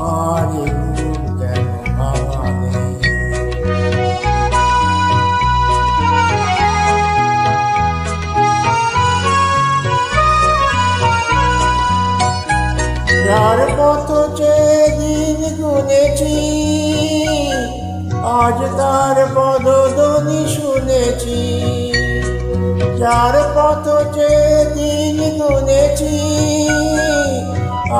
আমার এ ঘুম কেন ভাঙালে? যার পথ চেয়ে দিন গুনেছি, আজ তার পদধ্বনি শুনেছি। যার পথ চেয়ে দিন গুনেছি,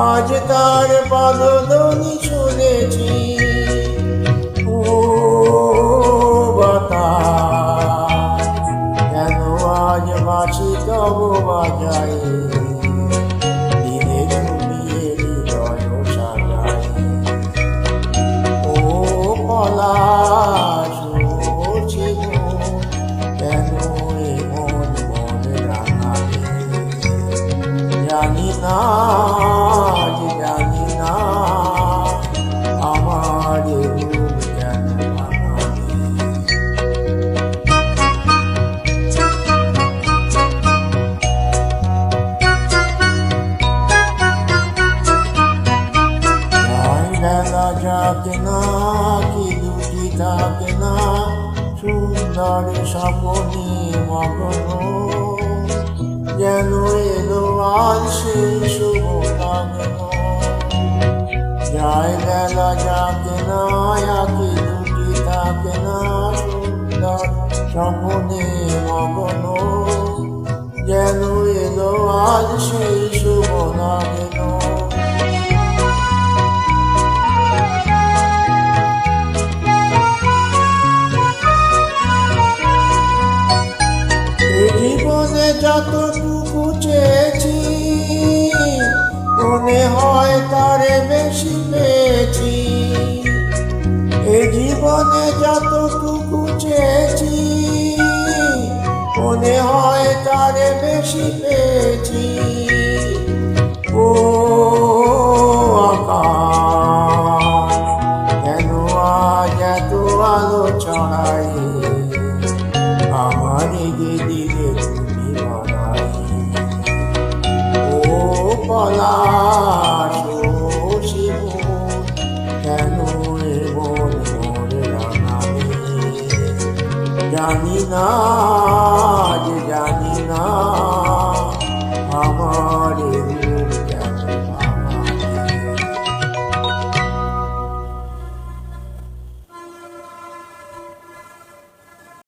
আজ তার পদধ্বনি শুনেছি। ও বাতাস, কেন আজ বাঁশি তব বাজায়, পলাশ ও জীবন, কেন এ মন মনে রাঙালে? জানি না, জানি না, আমার এ ঘুম কেন ভাঙালে? বেলা যাকে না কি দুটি থাকে না, সুন্দর স্বপ্নে মগ্ন, যেন এলো আজ সেই শুভ লগ্ন। যায় বেলা যাকে না কি দুটি থাকে না, সুন্দর স্বপ্নে মগ্ন, যেন এলো আজ সেই শুভ লগ্ন। জীবনে যতটুকু চেয়েছি, মনে হয় তারে বেশি পেয়েছি। এ জীবনে যতটুকু চেয়েছি, মনে হয় তারে বেশি পেয়েছি। ও আকাশ, কেন আজ এত আলো ছড়াই, আমার দিলে তুমি বানাই। ও পলাশ ও জীবন, কেন এ মন মনে রাঙালে? জানি না, জানি না।